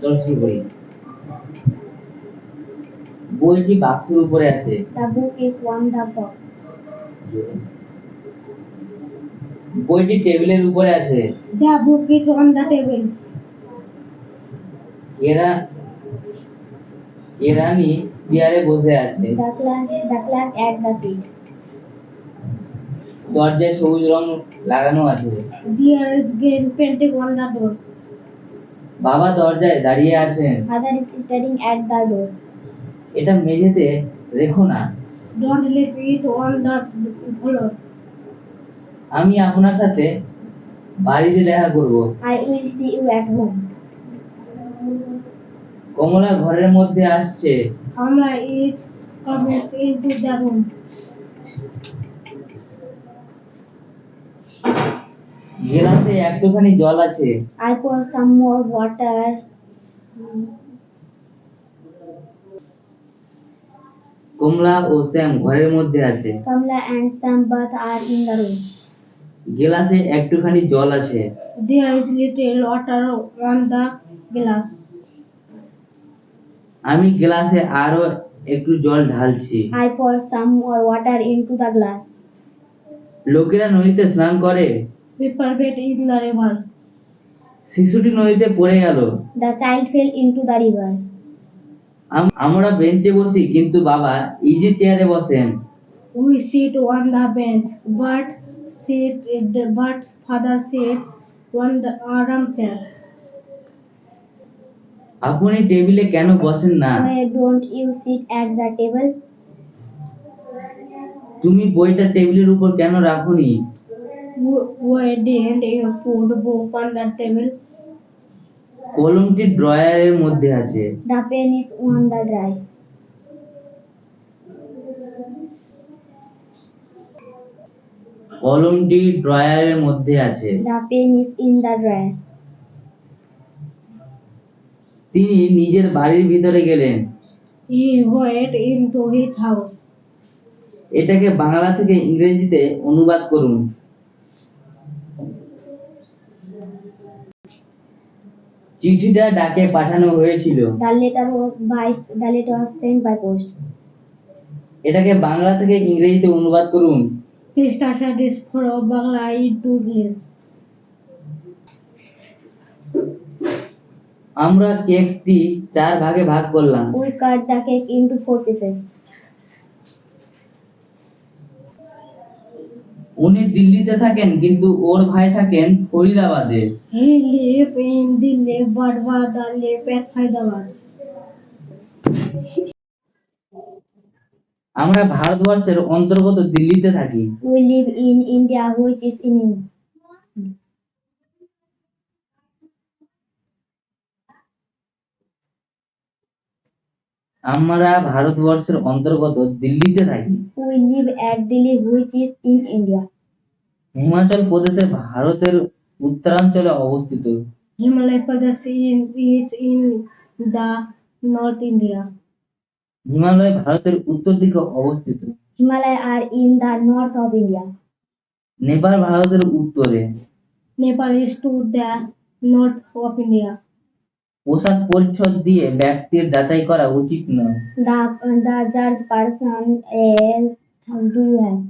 চল শুরু করি। বইটি বাক্সের উপরে আছে। The book is on the box. বইটি টেবিলের উপরে আছে। The book is on the table. কেরানি চেয়ারে বসে আছে। The clerk at the seat. দরজায় সবুজ রং লাগানো আছে। There is green painting on the door. বাবা দরজায় দাঁড়িয়ে আছেন। Father is standing at the door. এটা মেঝেতে রেখো না। Don't leave it on the floor. আমি আপনার সাথে বাড়িতে দেখা করব। I will see you at home. কমলা ঘরের মধ্যে আসছে। Kamala is coming into the room. গ্লাসে একটুখানি জল আছে। I pour some more water. কমলা ও শ্যাম ঘরের মধ্যে আছে। Kamala and Sam both are in the room. গ্লাসে একটুখানি জল আছে। There is little water on the glass. আমি গ্লাসে আরো একটু জল ঢালছি। I pour some more water into the glass. লোকেরা নদীতে স্নান করে। People bathe in the river. শিশুটি নদীতে পড়ে গেল। The child fell into the river. আমরা বেঞ্চে বসি কিন্তু বাবা ইজি চেয়ারে বসেন। We sit on the bench, but father sits on the armchair. আপনি টেবিলে কেন বসেন না? Why don't you sit at the table? তুমি বইটা টেবিলের উপর কেন রাখোনি? Why didn't you put the book on the table? কলমটি ড্রয়ারের মধ্যে আছে। The pen is on the drawer. কলমটি ড্রয়ারের মধ্যে আছে। The pen is in the drawer. তিনি নিজের বাড়ির ভিতরে গেলেন। He went into his house. এটাকে বাংলা থেকে ইংরেজিতে অনুবাদ করুন। চিঠিটা ডাকে পাঠানো হয়েছিল। The letter was sent by post. এটাকে বাংলা থেকে ইংরেজিতে অনুবাদ করুন। Please translate this from Bangla into English. আমরা কেকটি 4 ভাগে ভাগ করলাম। We cut the cake into 4 pieces. উনি দিল্লিতে থাকেন কিন্তু ওর ভাই থাকেন ফরিদাবাদে। He lives in Delhi, but father lives at Hyderabad. আমরা ভারতবর্ষের অন্তর্গত দিল্লিতে থাকি। We live in India, which is in India. আমরা ভারতবর্ষের অন্তর্গত দিল্লিতে থাকি। We live at Delhi, which is in India. Himachal প্রদেশের ভারতের উত্তরাঞ্চলে অবস্থিত। Himalaya Pradesh is in the North India. Himalaya ভারতের উত্তর দিকে অবস্থিত। Himalaya are in the north of India. Nepal ভারতের উত্তরে। Nepal is to the north of India. পোশাক পরিচ্ছদ দিয়ে ব্যক্তির যাচাই করা উচিত নয়। The judge person is, do you have?